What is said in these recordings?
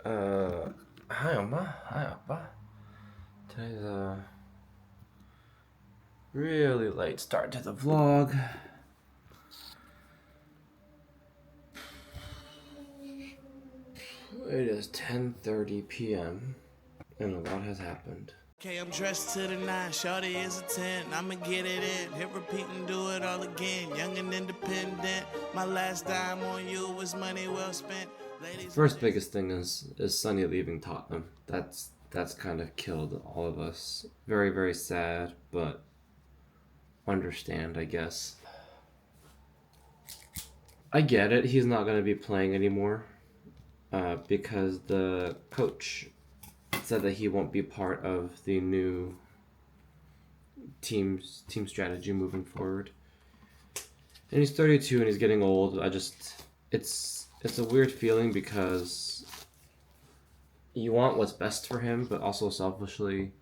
Hi Umma, hi Appa. Today's a really late start to the vlog. It is 10:30 p.m. and a lot has happened. Okay, I'm dressed to the nine, shorty is a 10. I'ma get it in, hit repeat and do it all again. Young and independent, my last dime on you was money well spent. Ladies, First biggest thing is Sonny leaving Tottenham. That's kind of killed all of us. Very, very sad, but understand, I guess. I get it. He's not going to be playing anymore because the coach said that he won't be part of the new team strategy moving forward. And he's 32 and he's getting old. It's a weird feeling because you want what's best for him, but also selfishly,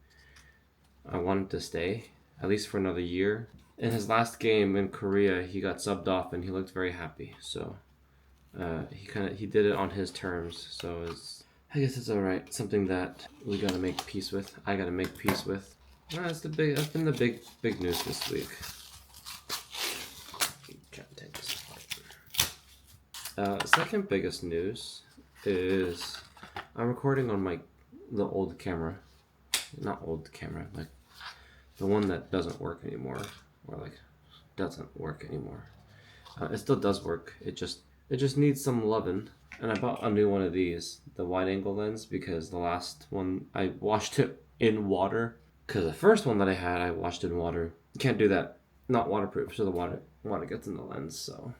I want him to stay at least for another year. In his last game in Korea, he got subbed off and he looked very happy. So he did it on his terms. So I guess it's all right. Something that we gotta make peace with. I gotta make peace with. That's been the big news this week. Try to take this apart. Second biggest news is I'm recording on the old camera, not old camera, like the one that doesn't work anymore, or like doesn't work anymore. It still does work. It just needs some loving. And I bought a new one of these, the wide angle lens, because the last one I washed it in water. Because the first one that I had, I washed it in water. You can't do that. Not waterproof, so the water gets in the lens. So,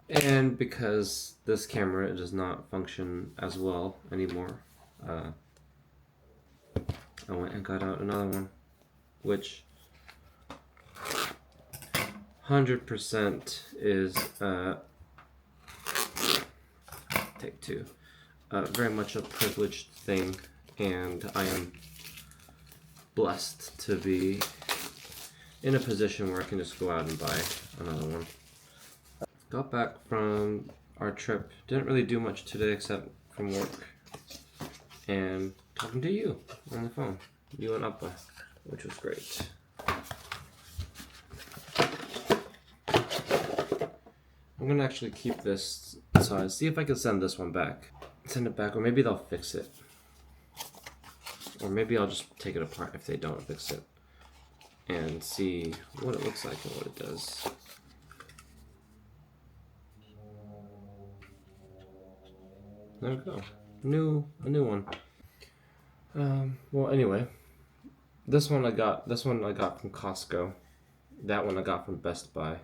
and because this camera does not function as well anymore, I went and got out another one, which 100% is take two. Very much a privileged thing, and I am blessed to be in a position where I can just go out and buy another one. Got back from our trip. Didn't really do much today except from work and talking to you on the phone. You and Appa, which was great. I'm gonna actually keep this size. See if I can send this one back. Send it back, or maybe they'll fix it. Or maybe I'll just take it apart if they don't fix it. And see what it looks like and what it does. There we go. A new one. Well, anyway. This one I got from Costco. That one I got from Best Buy.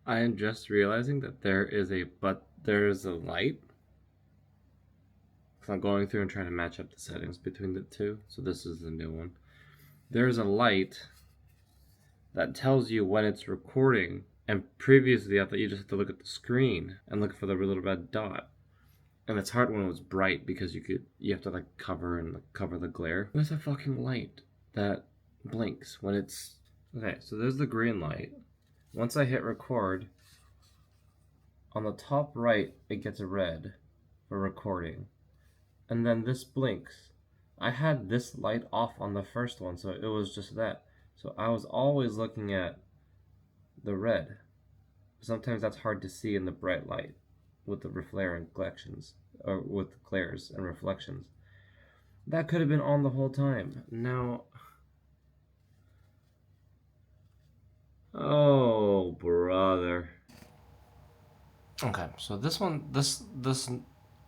I am just realizing that there is a light. So I'm going through and trying to match up the settings between the two. So this is the new one. There's a light that tells you when it's recording. And previously I thought you just have to look at the screen and look for the little red dot. And it's hard when it was bright because you have to like cover the glare. There's a fucking light that blinks when it's okay. So there's the green light. Once I hit record, on the top right it gets red for recording, and then this blinks. I had this light off on the first one, so it was just that. So I was always looking at the red. Sometimes that's hard to see in the bright light with the flare and reflections, or with glares and reflections. That could have been on the whole time. Now, oh brother. Okay, so this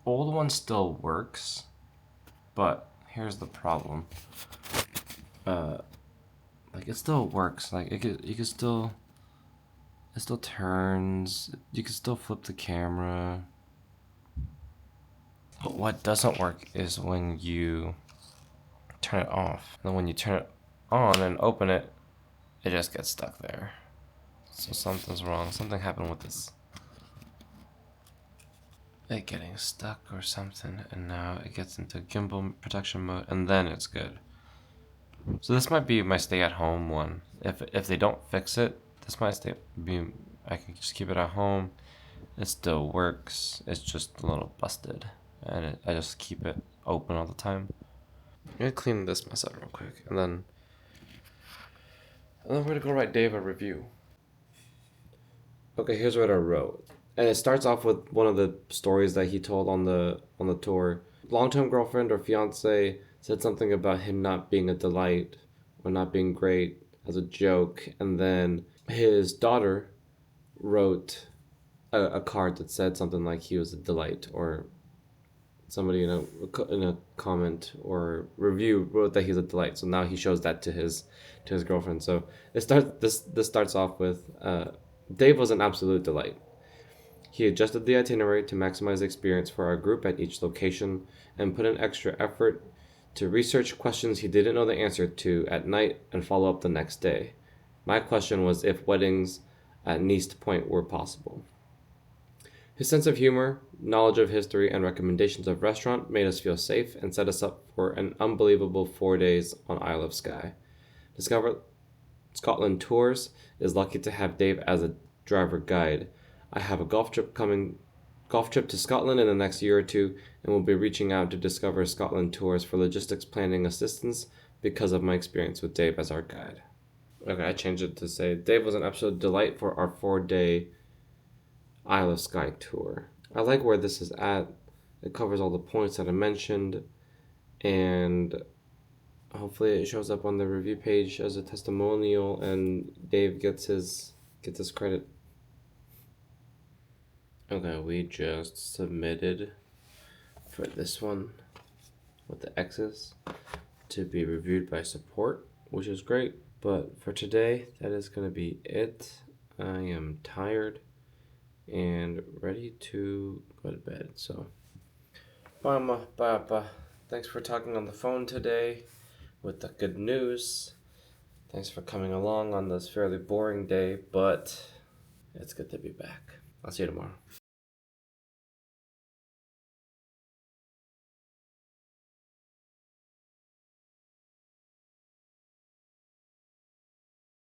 old one still works, but here's the problem. Like it still works. Like it still turns. You can still flip the camera. But what doesn't work is when you turn it off. And then when you turn it on and open it, it just gets stuck there. So something's wrong. Something happened with this. It getting stuck or something, and now it gets into gimbal protection mode, and then it's good. So this might be my stay-at-home one. If they don't fix it, this might be I can just keep it at home. It still works. It's just a little busted. And I just keep it open all the time. I'm gonna clean this mess up real quick. And then we're gonna go write Dave a review. Okay, here's what I wrote. And it starts off with one of the stories that he told on the tour. Long-term girlfriend or fiance said something about him not being a delight or not being great as a joke, and then his daughter wrote a card that said something like he was a delight, or somebody in a comment or review wrote that he's a delight. So now he shows that to his girlfriend. So this starts off with Dave was an absolute delight. He adjusted the itinerary to maximize the experience for our group at each location and put in extra effort to research questions he didn't know the answer to at night and follow up the next day. My question was if weddings at Neast Point were possible. His sense of humor, knowledge of history, and recommendations of restaurant made us feel safe and set us up for an unbelievable 4 days on Isle of Skye. Discover Scotland Tours is lucky to have Dave as a driver guide. I have a golf trip to Scotland in the next year or two, and will be reaching out to Discover Scotland Tours for logistics planning assistance because of my experience with Dave as our guide. Okay, I changed it to say Dave was an absolute delight for our 4-day Isle of Skye tour. I like where this is at. It covers all the points that I mentioned, and hopefully it shows up on the review page as a testimonial, and Dave gets his credit. Okay, we just submitted for this one with the X's to be reviewed by support, which is great. But for today, that is going to be it. I am tired and ready to go to bed. So, bye, Umma, bye, Appa. Thanks for talking on the phone today with the good news. Thanks for coming along on this fairly boring day, but it's good to be back. I'll see you tomorrow.